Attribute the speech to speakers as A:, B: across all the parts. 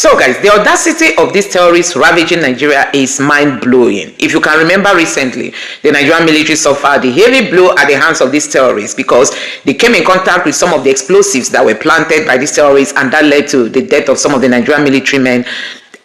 A: So guys, the audacity of these terrorists ravaging Nigeria is mind-blowing. If you can remember recently, the Nigerian military suffered a heavy blow at the hands of these terrorists because they came in contact with some of the explosives that were planted by these terrorists, and that led to the death of some of the Nigerian military men.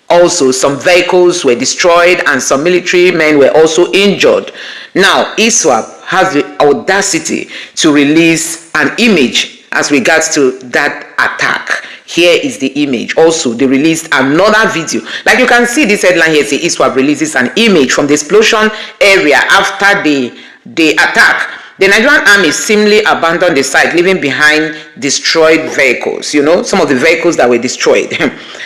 A: Also, some vehicles were destroyed and some military men were also injured. Now, Iswap has the audacity to release an image as regards to that attack. Here is the image. Also, they released another video. Like you can see, this headline here says Iswap releases an image from the explosion area after the attack. The Nigerian army seemingly abandoned the site, leaving behind destroyed vehicles. You know, some of the vehicles that were destroyed.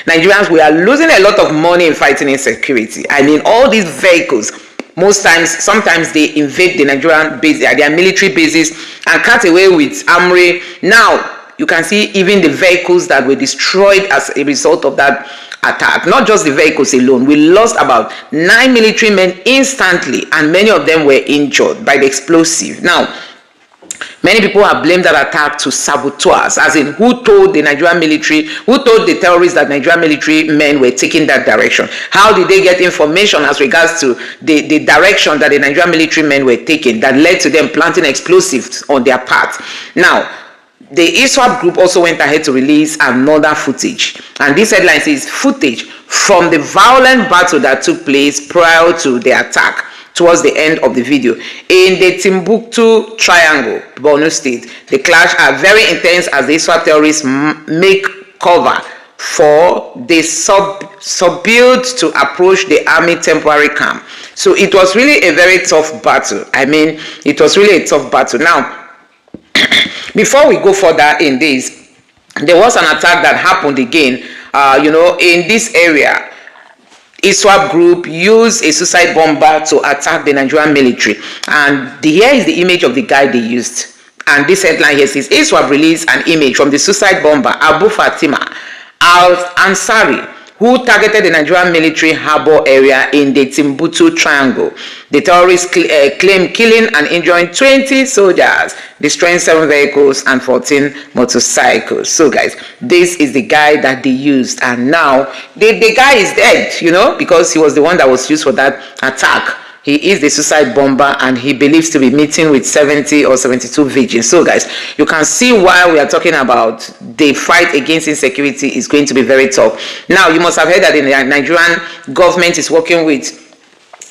A: Nigerians, we are losing a lot of money in fighting insecurity. I mean, all these vehicles, most times, sometimes they invade the Nigerian base, their military bases, and cut away with armory. Now, you can see even the vehicles that were destroyed as a result of that attack. Not just the vehicles alone. We lost about 9 military men instantly, and many of them were injured by the explosive. Now, many people have blamed that attack to saboteurs, as in who told the Nigerian military, who told the terrorists that Nigerian military men were taking that direction? How did they get information as regards to the direction that the Nigerian military men were taking that led to them planting explosives on their path? Now, the Iswap group also went ahead to release another footage, and this headline says footage from the violent battle that took place prior to the attack. Towards the end of the video, in the Timbuktu Triangle, Borno State, the clash are very intense as the Iswap terrorists make cover for the subdued to approach the army temporary camp. So it was really a very tough battle. I mean, it was really a tough battle. Now, before we go further in this, there was an attack that happened again, in this area. Iswap group used a suicide bomber to attack the Nigerian military, and here is the image of the guy they used. And this headline here says Iswap released an image from the suicide bomber Abu Fatima Al-Ansari, who targeted the Nigerian military harbor area in the Timbuktu Triangle. The terrorists claim killing and injuring 20 soldiers, destroying 7 vehicles and 14 motorcycles. So guys, this is the guy that they used, and now the guy is dead, because he was the one that was used for that attack. He is the suicide bomber, and he believes to be meeting with 70 or 72 victims. So guys, you can see why we are talking about the fight against insecurity is going to be very tough. Now, you must have heard that the Nigerian government is working with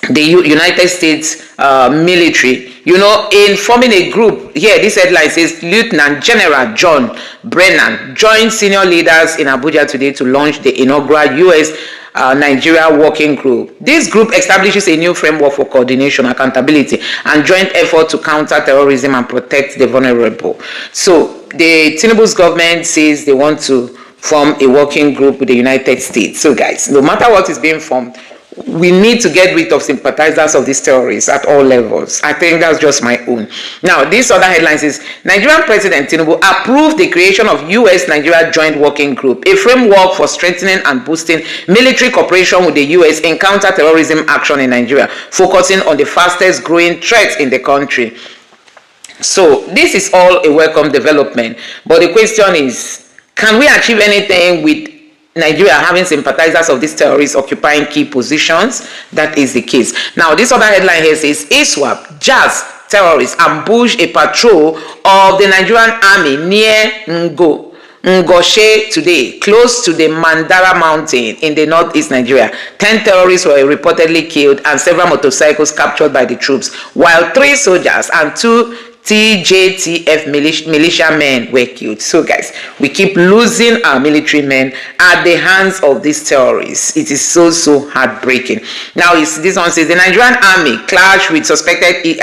A: the United States military, in forming a group. Here, this headline says Lieutenant General John Brennan joined senior leaders in Abuja today to launch the inaugural U.S. Nigeria Working Group. This group establishes a new framework for coordination, accountability, and joint effort to counter terrorism and protect the vulnerable. So the Tinubu's government says they want to form a working group with the United States. So guys, no matter what is being formed, we need to get rid of sympathizers of these terrorists at all levels. I think that's just my own. Now, this other headline says Nigerian President Tinubu approved the creation of U.S.-Nigeria Joint Working Group, a framework for strengthening and boosting military cooperation with the U.S. in counter-terrorism action in Nigeria, focusing on the fastest growing threats in the country. So this is all a welcome development, but the question is, can we achieve anything with Nigeria having sympathizers of these terrorists occupying key positions? That is the case. Now, this other headline here says Iswap jazz terrorists ambush a patrol of the Nigerian army near Ngoshe today, close to the Mandara mountain in the northeast Nigeria. 10 terrorists were reportedly killed and several motorcycles captured by the troops, while 3 soldiers and 2 TJTF militia men were killed. So guys, we keep losing our military men at the hands of these terrorists. It is so heartbreaking. Now, this one says the Nigerian army clashed with suspected IS,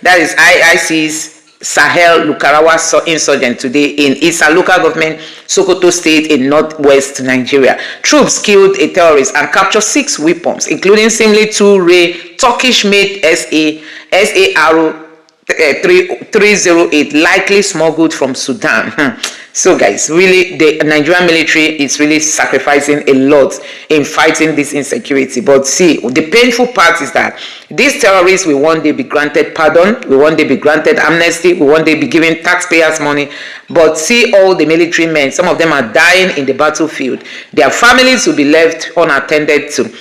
A: that is IIC's Sahel Lukarawa insurgent today in Isa local government, Sokoto State in northwest Nigeria. Troops killed a terrorist and captured 6 weapons, including seemingly 2 Turkish-made SAR 308, likely smuggled from Sudan. So guys, really the Nigerian military is really sacrificing a lot in fighting this insecurity. But see, the painful part is that these terrorists will one day be granted pardon, will one day be granted amnesty, will one day be given taxpayers' money. But see all the military men, some of them are dying in the battlefield. Their families will be left unattended to.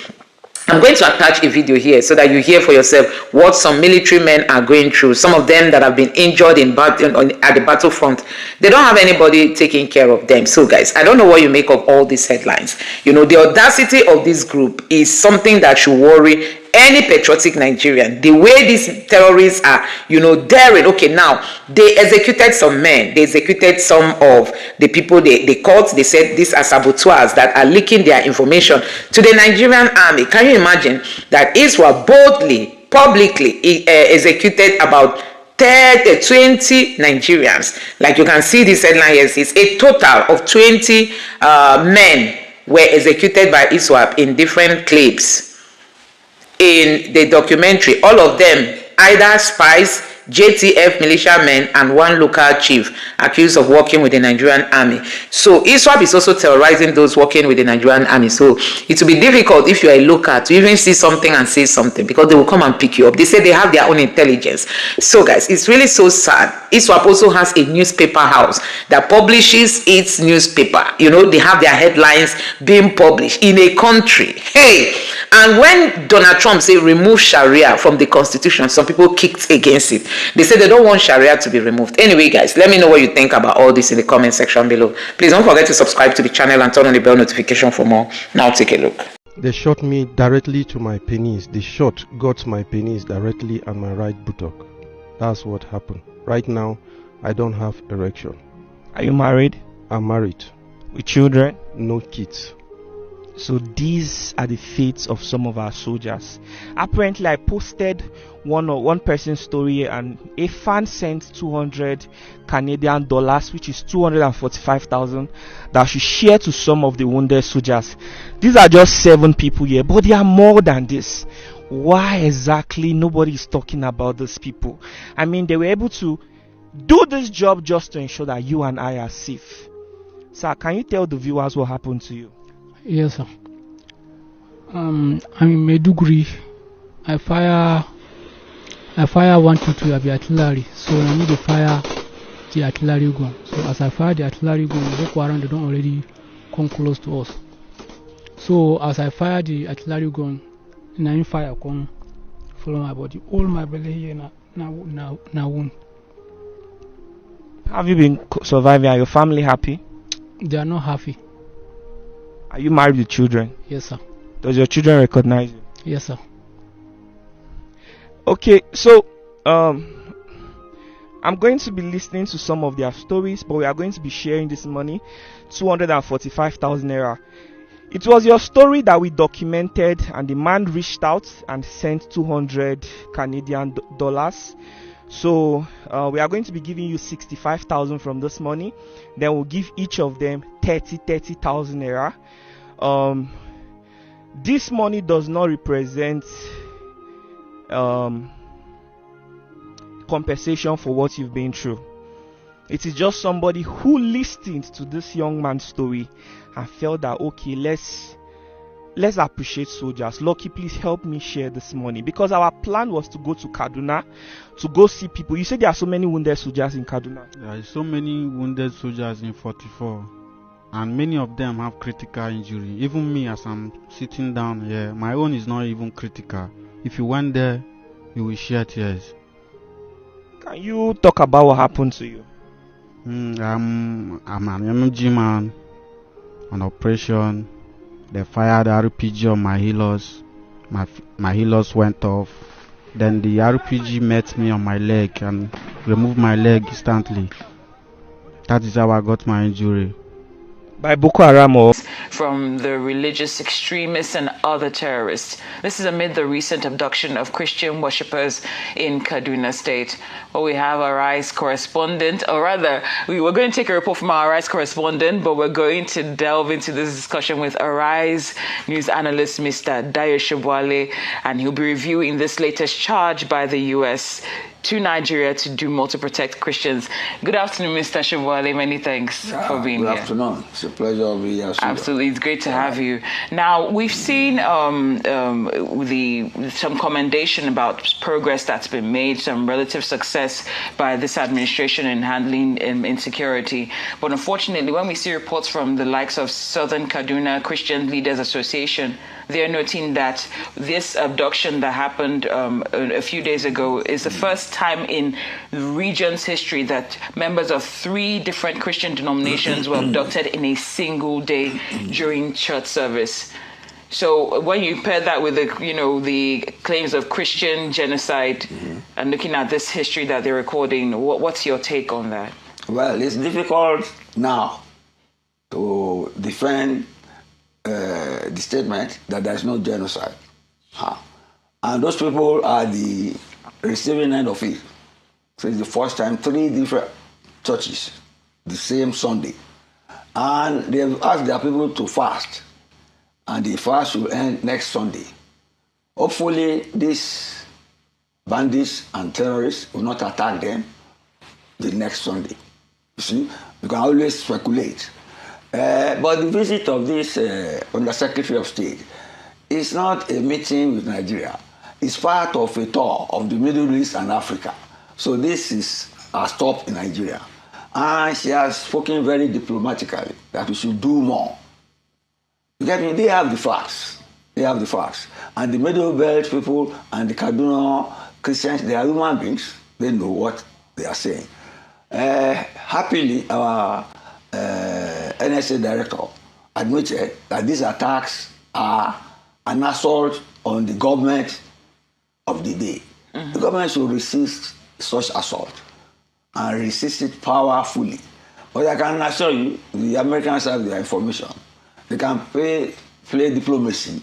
A: I'm going to attach a video here so that you hear for yourself what some military men are going through. Some of them that have been injured at the battlefront, they don't have anybody taking care of them. So guys, I don't know what you make of all these headlines. You know, the audacity of this group is something that should worry any patriotic Nigerian. The way these terrorists are, you know, daring. Okay, now they executed some men, they executed some of the people they caught. They said these are saboteurs that are leaking their information to the Nigerian army. Can you imagine that Iswap boldly, publicly executed about 20 Nigerians? Like you can see this headline here, it's a total of 20 men were executed by Iswap in different clips. In the documentary, all of them either spies, JTF militiamen, and one local chief accused of working with the Nigerian army. So Iswap is also terrorizing those working with the Nigerian army. So it will be difficult if you are a local to even see something and say something, because they will come and pick you up. They say they have their own intelligence. So guys, it's really so sad. Iswap also has a newspaper house that publishes its newspaper. You know, they have their headlines being published in a country. Hey, and when Donald Trump said remove Sharia from the constitution, some people kicked against it. They said they don't want Sharia to be removed. Anyway, guys, let me know what you think about all this in the comment section below. Please don't forget to subscribe to the channel and turn on the bell notification for more. Now take a look.
B: They shot me directly to my penis. The shot got my penis directly at my right buttock. That's what happened. Right now, I don't have erection.
C: Are you married?
B: I'm married.
C: With children?
B: No kids.
C: So these are the fates of some of our soldiers. Apparently, I posted one person's story, and a fan sent 200 Canadian dollars, which is 245,000, that should share to some of the wounded soldiers. These are just 7 people here, but they are more than this. Why exactly nobody is talking about these people? I mean, they were able to do this job just to ensure that you and I are safe. Sir, can you tell the viewers what happened to you?
D: Yes, sir. I'm in Maiduguri. I fire 122 of the artillery, so I need to fire the artillery gun. So as I fire the artillery gun, the Boko Haram, they don't already come close to us. So as I fire the artillery gun, and I fire come follow my body, all my belly here now wound.
C: Have you been surviving? Are your family happy?
D: They are not happy.
C: Are you married with children?
D: Yes, sir.
C: Does your children recognize you?
D: Yes, sir.
C: Okay, so I'm going to be listening to some of their stories, but we are going to be sharing this money, 245,000 naira. It was your story that we documented, and the man reached out and sent 200 Canadian dollars. So we are going to be giving you 65,000 from this money. Then we'll give each of them 30,000 naira. This money does not represent compensation for what you've been through. It is just somebody who listened to this young man's story and felt that, okay, let's appreciate soldiers. Lucky, please help me share this money, because our plan was to go to Kaduna to go see people. You said there are so many wounded soldiers in Kaduna.
E: There are so many wounded soldiers in 44, and many of them have critical injury. Even me, as I'm sitting down here, my own is not even critical. If you went there, you will share tears.
C: Can you talk about what happened to you?
E: I'm an nnamdi man on operation. They fired RPG on my healers. My healers went off. Then the RPG met me on my leg and removed my leg instantly. That is how I got my injury.
C: By Boko Haram or
F: from the religious extremists and other terrorists. This is amid the recent abduction of Christian worshippers in Kaduna State. Well, we have our Arise correspondent, or rather, we were going to take a report from our Arise correspondent, but we're going to delve into this discussion with Arise news analyst Mr. Dayo Shobwale, and he'll be reviewing this latest charge by the U.S. to Nigeria to do more to protect Christians. Good afternoon, Mr. Shibwale. Many thanks for being here.
G: Good afternoon. It's a pleasure to be here.
F: Absolutely, it's great to have you. Now, we've seen some commendation about progress that's been made, some relative success by this administration in handling insecurity. But unfortunately, when we see reports from the likes of Southern Kaduna Christian Leaders Association, they're noting that this abduction that happened a few days ago is the first time in the region's history that members of 3 different Christian denominations were abducted in a single day during church service. So when you pair that with the claims of Christian genocide and looking at this history that they're recording, what's your take on that?
G: Well, it's difficult now to defend the statement that there's no genocide. And those people are the receiving end of it. So it's the first time 3 different churches, the same Sunday. And they've asked their people to fast. And the fast will end next Sunday. Hopefully, these bandits and terrorists will not attack them the next Sunday. You see, you can always speculate. But the visit of this Undersecretary of State is not a meeting with Nigeria. It's part of a tour of the Middle East and Africa. So this is a stop in Nigeria. And she has spoken very diplomatically that we should do more. You get me? They have the facts. They have the facts. And the Middle Belt people and the Kaduna Christians, they are human beings. They know what they are saying. Happily, our NSA director admitted that these attacks are an assault on the government of the day. The government should resist such assault and resist it powerfully. But I can assure you, the Americans have their information. They can play diplomacy,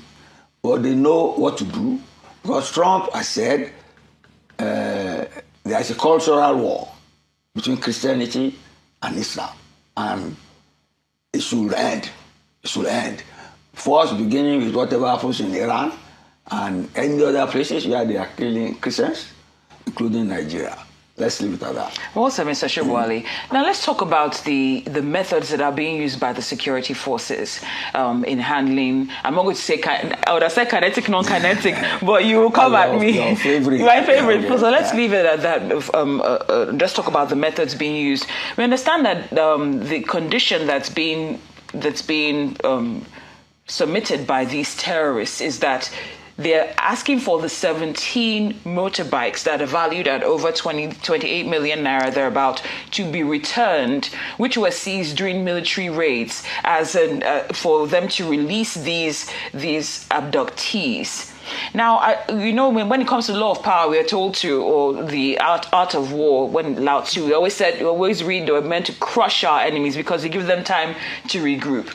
G: but they know what to do. Because Trump has said there is a cultural war between Christianity and Islam. And it should end. It should end. First, beginning with whatever happens in Iran and any other places where they are killing Christians, including Nigeria. Let's leave it at that.
F: Also, Mr. Shibwale, now let's talk about the methods that are being used by the security forces in handling, I'm not going to say, I would have said kinetic, non-kinetic, but you will come at me.
G: Your favorite.
F: My favorite. So let's leave it at that. Let's talk about the methods being used. We understand that the condition that's being submitted by these terrorists is that they're asking for the 17 motorbikes that are valued at over 28 million naira thereabout to be returned, which were seized during military raids, as for them to release these abductees. Now, when it comes to law of power, we are told to, or the art of war, when Lao Tzu, we always read they were meant to crush our enemies because they give them time to regroup.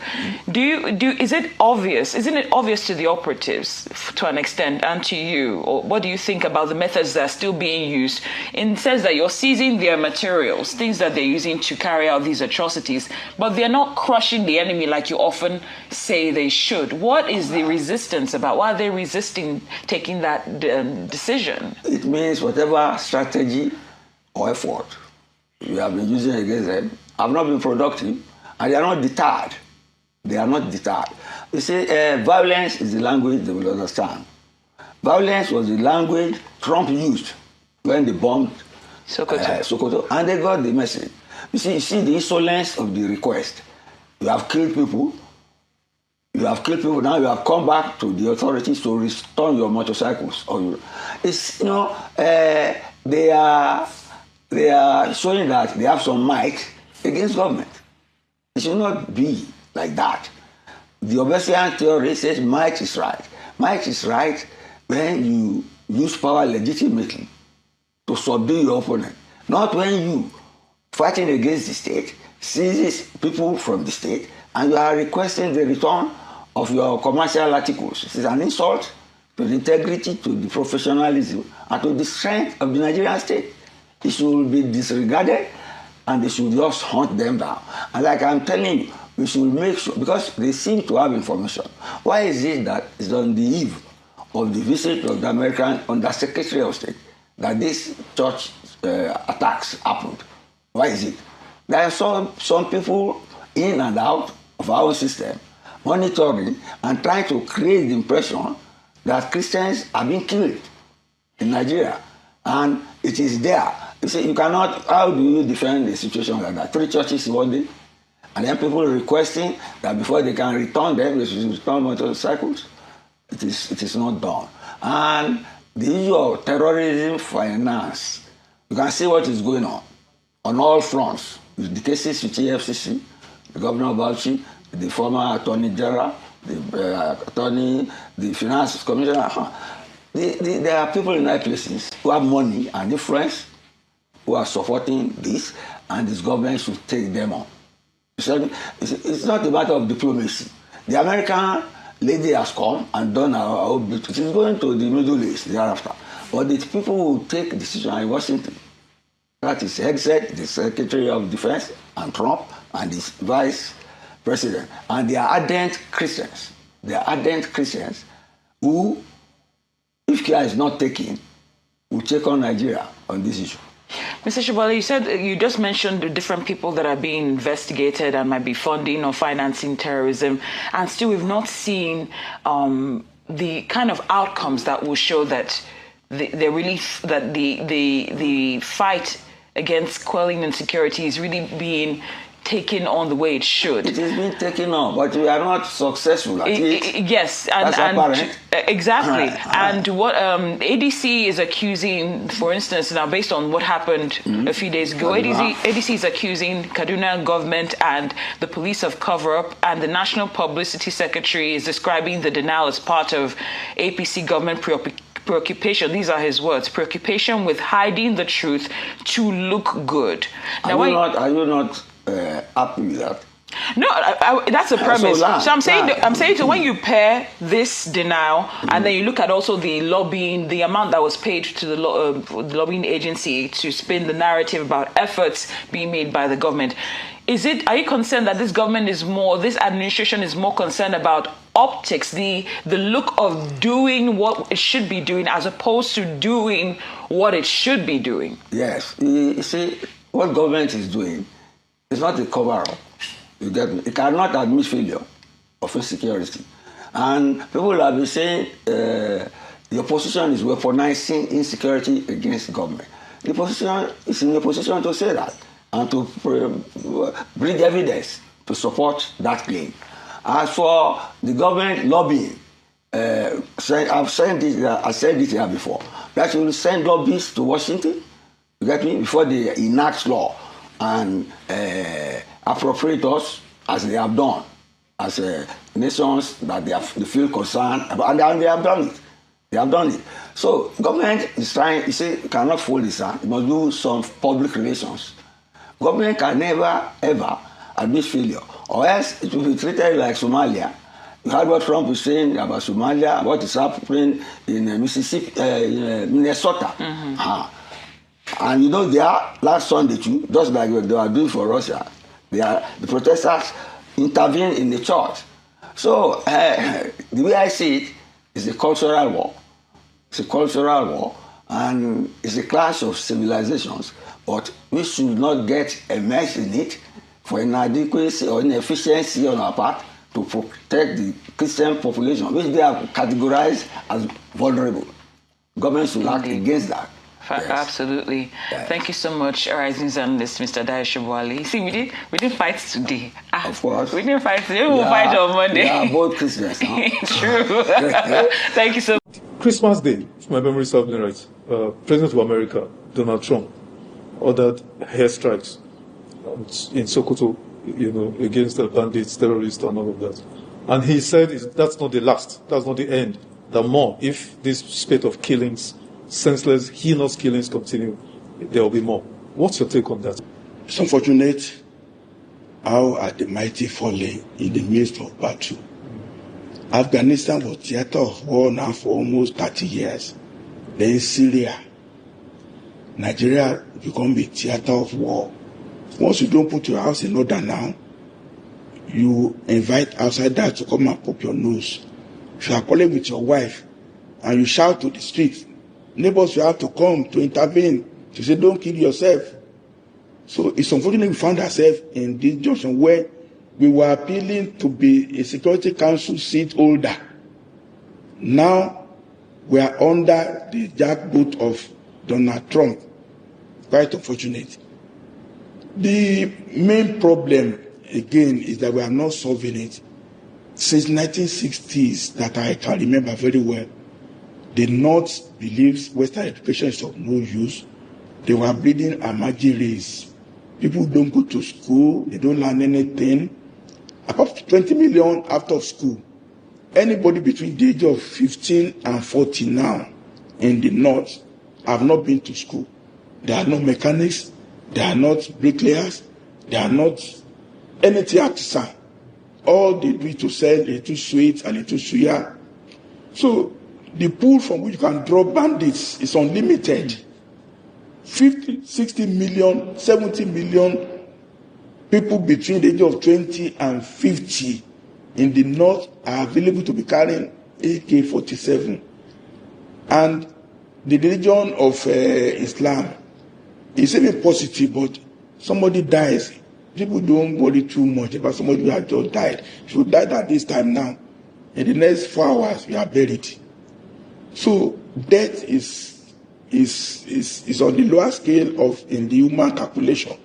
F: Isn't it obvious to the operatives to an extent and to you, or what do you think about the methods that are still being used in the sense that you're seizing their materials, things that they're using to carry out these atrocities, but they're not crushing the enemy like you often say they should? What is the resistance about? Why are they resisting taking that decision?
G: It means whatever strategy or effort you have been using against them have not been productive, and they are not deterred. They are not deterred. You see, violence is the language they will understand. Violence was the language Trump used when they bombed Sokoto, and they got the message. You see the insolence of the request. You have killed people. Now you have come back to the authorities to restore your motorcycles. They are showing that they have some might against government. It should not be like that. The Obesian theory says might is right. Might is right when you use power legitimately to subdue your opponent, not when you, fighting against the state, seizes people from the state and you are requesting the return of your commercial articles. It is an insult to the integrity, to the professionalism, and to the strength of the Nigerian state. It should be disregarded, and they should just hunt them down. And like I'm telling you, we should make sure, because they seem to have information. Why is it that it's on the eve of the visit of the American Undersecretary of State that these church attacks happened? Why is it? There are some people in and out of our system monitoring and trying to create the impression that Christians are being killed in Nigeria. And it is there. You see, you cannot, how do you defend a situation like that? 3 churches in one day, and then people requesting that before they can return them, they should return motorcycles. It is not done. And the issue of terrorism finance, you can see what is going on all fronts. The cases with EFCC, the governor of Bauchi, the former attorney general, the finance commissioner. There are people in high places who have money and influence who are supporting this, and this government should take them on. It's not a matter of diplomacy. The American lady has come and done her own bit. She's going to the Middle East thereafter. But the people who take decisions in Washington, that is Hegseth, the Secretary of Defense, and Trump, and his Vice President. And they are ardent Christians. They are ardent Christians who, if care is not taken, will take on Nigeria on this issue.
F: Mr. Shibali, you said you just mentioned the different people that are being investigated and might be funding or financing terrorism, and still we've not seen the kind of outcomes that will show that the relief, that the fight against quelling insecurity is really being taken on the way it should. It
G: is being taken on, but we are not successful at it.
F: Yes,
G: and
F: exactly. And what ADC is accusing, for instance, now based on what happened a few days ago, ADC is accusing Kaduna government and the police of cover-up, and the National Publicity Secretary is describing the denial as part of APC government preoccupation. These are his words: preoccupation with hiding the truth to look good. Now,
G: are you not happy with that?
F: No, that's a premise. So I'm saying so when you pair this denial and then you look at also the lobbying, the amount that was paid to the lobbying agency to spin the narrative about efforts being made by the government, are you concerned that this administration is more concerned about optics, the look of doing what it should be doing as opposed to doing what it should be doing?
G: Yes. You see, what government is doing, it's not a cover-up. You get me? It cannot admit failure of insecurity. And people have been saying the opposition is weaponizing insecurity against government. The opposition is in a position to say that and to bring evidence to support that claim. As for the government lobbying, I've said it here before, that you will send lobbyists to Washington, you get me, before they enact law and appropriate us as they have done, as nations that they feel concerned about, and they have done it. They have done it. So government is trying, cannot fold its hand. It must do some public relations. Government can never, ever admit failure, or else it will be treated like Somalia. You heard what Trump is saying about Somalia, what is happening in Mississippi, Minnesota. And there, last Sunday too, just like they are doing for Russia, the protesters intervened in the church. So the way I see it is a cultural war. It's a cultural war, and it's a clash of civilizations. But we should not get immersed in it for inadequacy or inefficiency on our part to protect the Christian population, which they are categorized as vulnerable. Government should act against that.
F: Yes. Absolutely. Yes. Thank you so much, rising journalist Mr. Shibali. See, we didn't fight today.
G: Of course.
F: We didn't fight today. We'll fight on Monday.
G: We are both Christians now.
F: True. Thank you so much.
H: Christmas Day, if my memory serves me right, President of America, Donald Trump, ordered airstrikes in Sokoto, against the bandits, terrorists, and all of that. And he said that's not the last, that's not the end. That more, if this spate of killings, senseless, heinous killings continue, there will be more. What's your take on that?
I: It's unfortunate how are the mighty falling in the midst of battle. Afghanistan was theater of war now for almost 30 years. Then Syria. Nigeria become a theater of war. Once you don't put your house in order now, you invite outsiders to come and pop your nose. If you are calling with your wife and you shout to the street Neighbors will have to come to intervene to say, don't kill yourself. So it's unfortunate we found ourselves in this junction where we were appealing to be a Security Council seat holder. Now we are under the jackboot of Donald Trump. Quite unfortunate. The main problem, again, is that we are not solving it. Since 1960s, that I can remember very well, the North believes Western education is of no use. They were breeding Amajiris. People don't go to school, they don't learn anything. About 20 million out of school. Anybody between the age of 15 and 40 now in the North have not been to school. They are not mechanics, they are not bricklayers, they are not anything artisan. All they do is to sell a little sweet and a little suya. So the pool from which you can draw bandits is unlimited. 50, 60 million, 70 million people between the age of 20 and 50 in the North are available to be carrying AK-47. And the religion of Islam is even positive, but somebody dies. People don't worry too much about somebody who has just died. If you died at this time now, in the next 4 hours, you are buried. So death is on the lower scale of in the human calculation.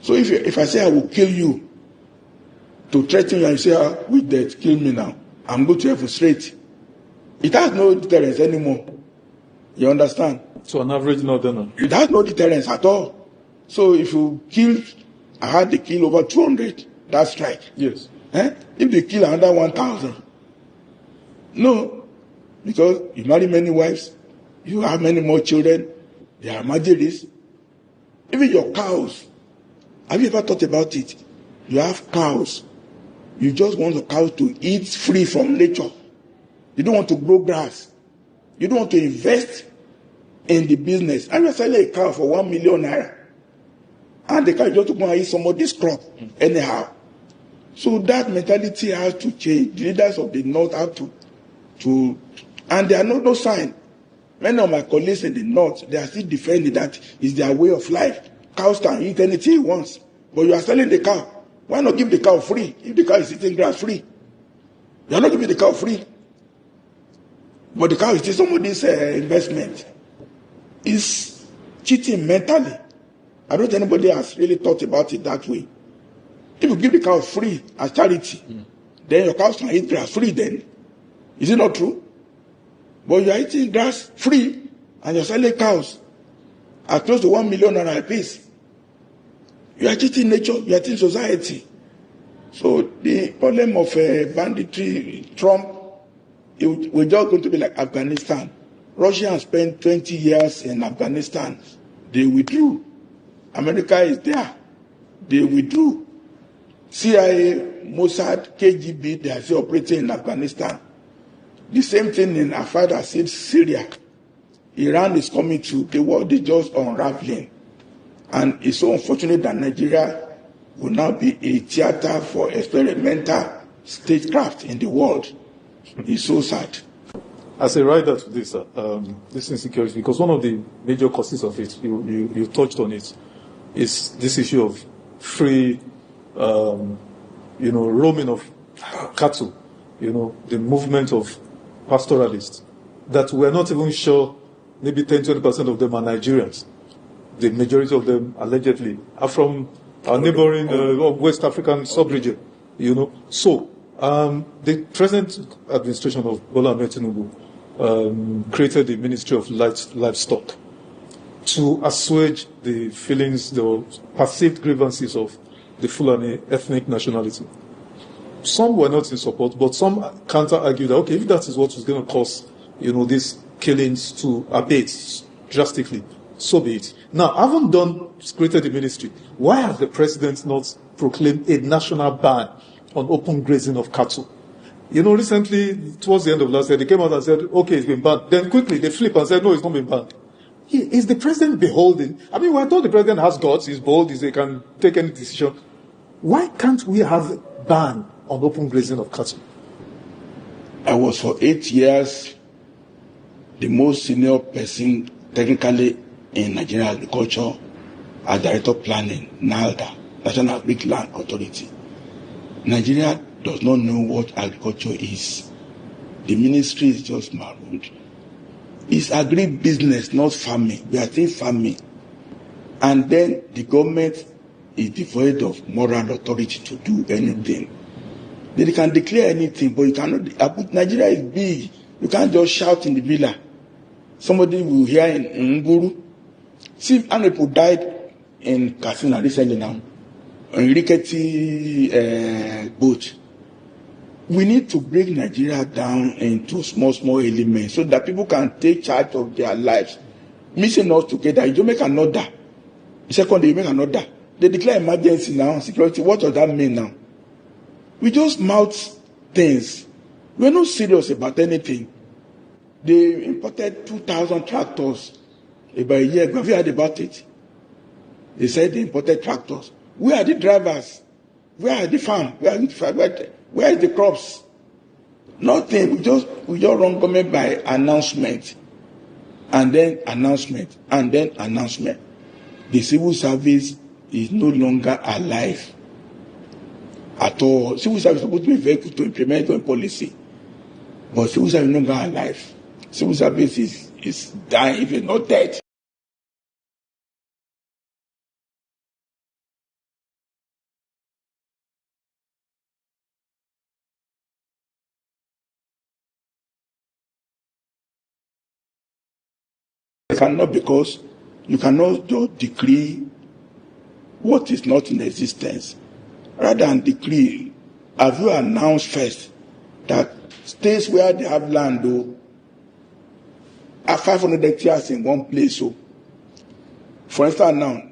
I: So if I say I will kill you, to threaten you and say, with death, kill me now, I'm going to heaven straight. It has no deterrence anymore. You understand?
H: So an average northerner.
I: It has no deterrence at all. So if you kill, I had to kill over 200, that's strike.
H: Yes.
I: If they kill another 1,000, no, because you marry many wives, you have many more children, they are marriages. Even your cows, have you ever thought about it? You have cows. You just want the cows to eat free from nature. You don't want to grow grass. You don't want to invest in the business. And you're selling a cow for 1 million naira. And the cow just go and eat somebody's crop anyhow. So that mentality has to change. The leaders of the North have to and there are no sign. Many of my colleagues in the North, they are still defending that is their way of life. Cows can eat anything it wants. But you are selling the cow. Why not give the cow free? If the cow is eating grass free. You are not giving the cow free. But the cow is still somebody's investment. It's cheating mentally. I don't think anybody has really thought about it that way. If you give the cow free as charity, then your cows can eat grass free then. Is it not true? But you are eating grass free and you're selling cows at close to 1 million naira a piece. You are cheating nature, you are cheating society. So the problem of banditry, Trump, we're just going to be like Afghanistan. Russia has spent 20 years in Afghanistan. They withdrew. America is there. They withdrew. CIA, Mossad, KGB, they are still operating in Afghanistan. The same thing in Afad said Syria. Iran is coming to the world, is just unraveling. And it's so unfortunate that Nigeria will now be a theater for experimental statecraft in the world. It's so sad.
H: As a rider to this, this insecurity, because one of the major causes of it, you touched on it, is this issue of free, roaming of cattle, the movement of pastoralists, that we're not even sure maybe 10-20% of them are Nigerians. The majority of them, allegedly, are from our neighboring West African sub-region, So, the present administration of Bola Ahmed Tinubu created the Ministry of Livestock to assuage the feelings, the perceived grievances of the Fulani ethnic nationality. Some were not in support, but some counter-argued that, okay, if that is what is going to cause, these killings to abate drastically, so be it. Now, having created the ministry, why has the president not proclaimed a national ban on open grazing of cattle? Recently, towards the end of last year, they came out and said, okay, it's been banned. Then quickly, they flip and said, no, it's not been banned. Is the president beholden? I mean, I thought the president has guts, he's bold, he can take any decision. Why can't we have a ban on open grazing of cattle?
I: I was for 8 years the most senior person technically in Nigerian agriculture as Director of Planning, NALDA, National Agric Land Authority. Nigeria does not know what agriculture is. The ministry is just marooned. It's agri-business, not farming. We are still farming. And then the government is devoid of moral authority to do anything. They can declare anything, but you cannot. Nigeria is big. You can't just shout in the villa. Somebody will hear in Nguru. See how many people died in Katsina recently now. On rickety boat. We need to break Nigeria down into small elements so that people can take charge of their lives. Missing us together, you don't make another. The second day, you make another. They declare emergency now, security. What does that mean now? We just mouth things. We're not serious about anything. They imported 2,000 tractors about a year ago. Have you heard about it? They said they imported tractors. Where are the drivers? Where are the farm? Where is the crops? Nothing. We just run government by announcement. And then announcement. And then announcement. The civil service is no longer alive at all. Civil service is supposed to be a vehicle to implement one policy. But civil service is no longer alive. Civil service is dying, if it's not dead. Because you cannot just decree what is not in existence. Rather than decree, have you announced first that states where they have land are 500 hectares in one place? So, for instance, now,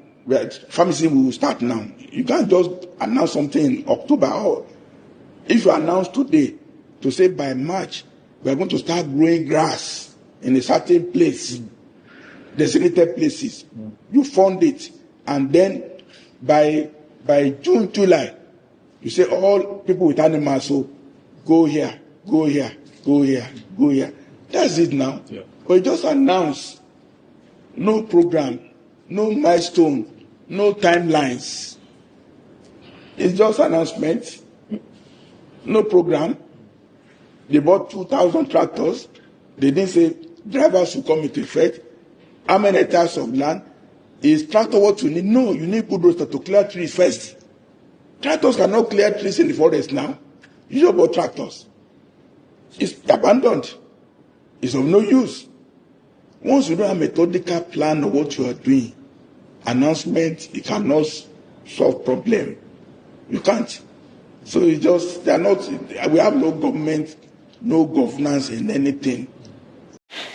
I: farming season will start now. You can't just announce something in October. Or if you announce today to say by March, we are going to start growing grass in a certain place, designated places. You fund it, and then by June, July, you say all people with animals, so go here, go here, go here, go here. That's it now. Yeah. But you just announce no program, no milestone, no timelines. It's just announcement, no program. They bought 2,000 tractors. They didn't say drivers will come into effect. How many hectares of land? Is tractor what you need? No, you need bulldozer to clear trees first. Tractors cannot clear trees in the forest now. You know about tractors. It's abandoned. It's of no use. Once you don't have a methodical plan of what you are doing, announcement, it cannot solve problem. You can't. So it's just, they are not, we have no government, no governance in anything.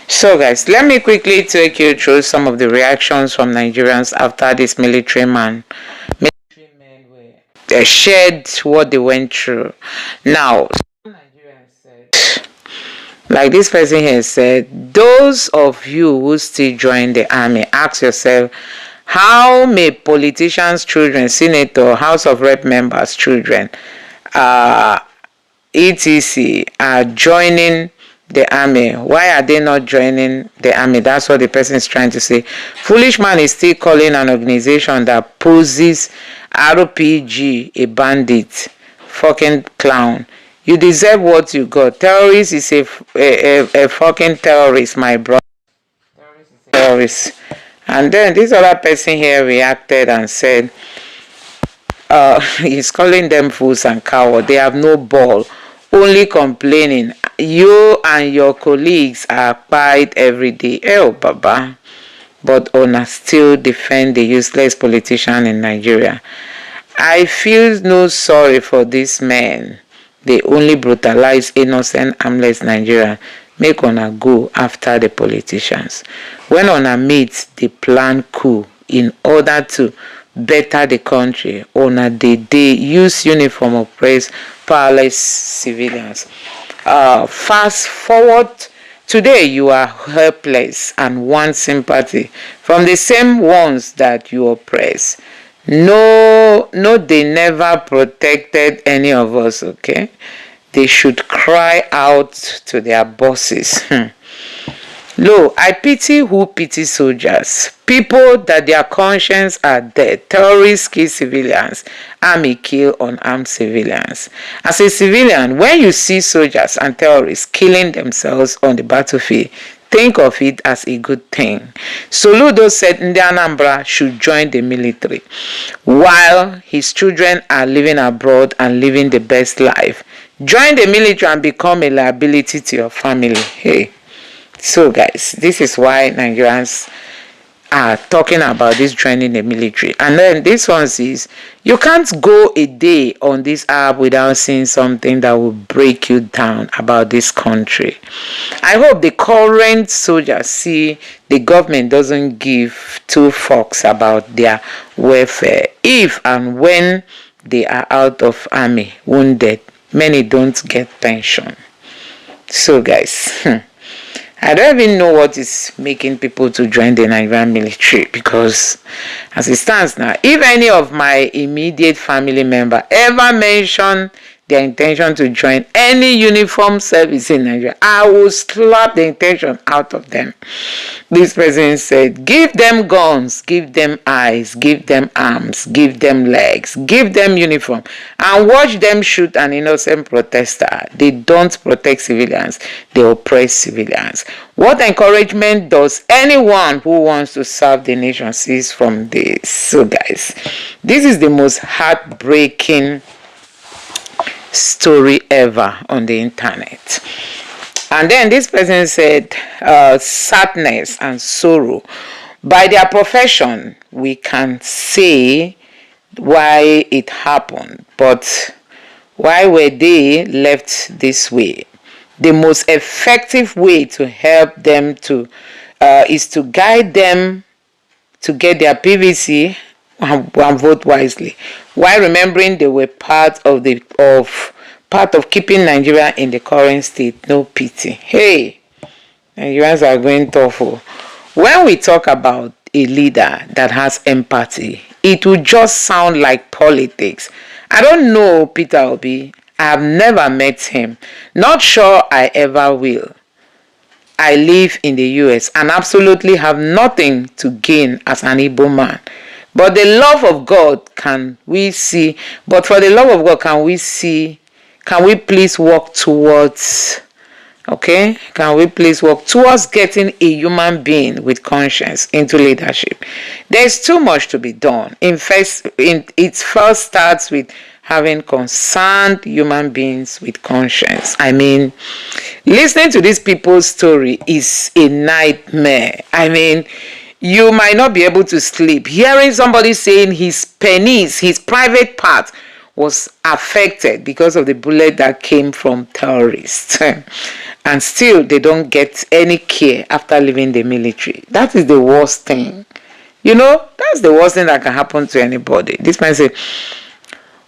A: So guys, let me quickly take you through some of the reactions from Nigerians after this military men shared what they went through. Now, some Nigerians said, like this person here said, those of you who still join the army, ask yourself, how may politicians' children, senator, House of Rep members' children, etc. are joining the army? Why are they not joining the army? That's what the person is trying to say. Foolish man is still calling an organization that poses RPG a bandit. Fucking clown. You deserve what you got. Terrorist is a fucking terrorist, my brother. Terrorist. And then this other person here reacted and said, he's calling them fools and cowards. They have no ball, only complaining. You and your colleagues are quiet every day. Oh, Baba. But Ona still defend the useless politician in Nigeria. I feel no sorry for these men. They only brutalize innocent, harmless Nigeria. Make Ona go after the politicians. When Ona meets the plan coup in order to better the country, Ona they use uniform oppress powerless civilians. Fast forward, today you are helpless and want sympathy from the same ones that you oppress. No, they never protected any of us, okay? They should cry out to their bosses. Lo, I pity who pity soldiers, people that their conscience are dead. Terrorists kill civilians, army kill unarmed civilians. As a civilian, when you see soldiers and terrorists killing themselves on the battlefield, think of it as a good thing. Soludo said Ndi Anambra should join the military while his children are living abroad and living the best life. Join the military and become a liability to your family. Hey. So guys, this is why Nigerians are talking about this joining the military. And then this one says, you can't go a day on this app without seeing something that will break you down about this country. I hope the current soldiers see the government doesn't give two fucks about their welfare. If and when they are out of army, wounded, many don't get pension. So guys, I don't even know what is making people to join the Nigerian military, because as it stands now, if any of my immediate family member ever mention their intention to join any uniform service in Nigeria, I will slap the intention out of them. This person said, give them guns, give them eyes, give them arms, give them legs, give them uniform, and watch them shoot an innocent protester. They don't protect civilians, they oppress civilians. What encouragement does anyone who wants to serve the nation see from this? So guys, this is the most heartbreaking story ever on the internet. And then this person said, sadness and sorrow. By their profession, we can say why it happened, but why were they left this way? The most effective way to help them is to guide them to get their PVC and vote wisely, while remembering they were part of keeping Nigeria in the current state. No pity. Hey, Nigerians are going tough. When we talk about a leader that has empathy, it will just sound like politics. I don't know Peter Obi. I have never met him. Not sure I ever will. I live in the US and absolutely have nothing to gain as an Igbo man. But the love of God can we see? But for the love of God, can we please work towards, okay? Can we please work towards getting a human being with conscience into leadership? There's too much to be done. It first starts with having concerned human beings with conscience. I mean, listening to these people's story is a nightmare. I mean, you might not be able to sleep. Hearing somebody saying his penis, his private part, was affected because of the bullet that came from terrorists. And still, they don't get any care after leaving the military. That is the worst thing. You know, that's the worst thing that can happen to anybody. This man said,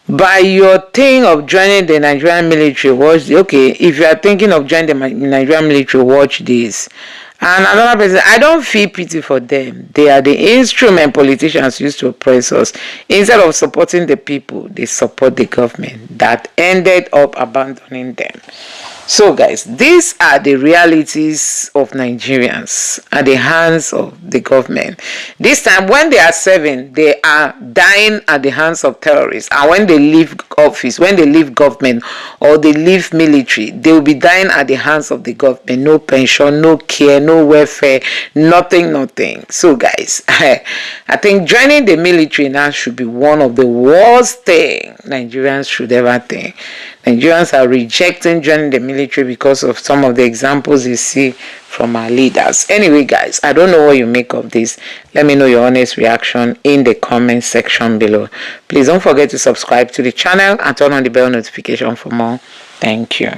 A: by your thing of joining the Nigerian military, if you are thinking of joining the Nigerian military, watch this. And another person, I don't feel pity for them. They are the instrument politicians used to oppress us. Instead of supporting the people, they support the government that ended up abandoning them. So guys, these are the realities of Nigerians at the hands of the government. This time, when they are serving, they are dying at the hands of terrorists. And when they leave office, when they leave government or they leave military, they will be dying at the hands of the government. No pension, no care, no welfare, nothing. So guys, I think joining the military now should be one of the worst things Nigerians should ever think. Nigerians are rejecting joining the military because of some of the examples you see from our leaders. Anyway, guys, I don't know what you make of this. Let me know your honest reaction in the comment section below. Please don't forget to subscribe to the channel and turn on the bell notification for more. Thank you.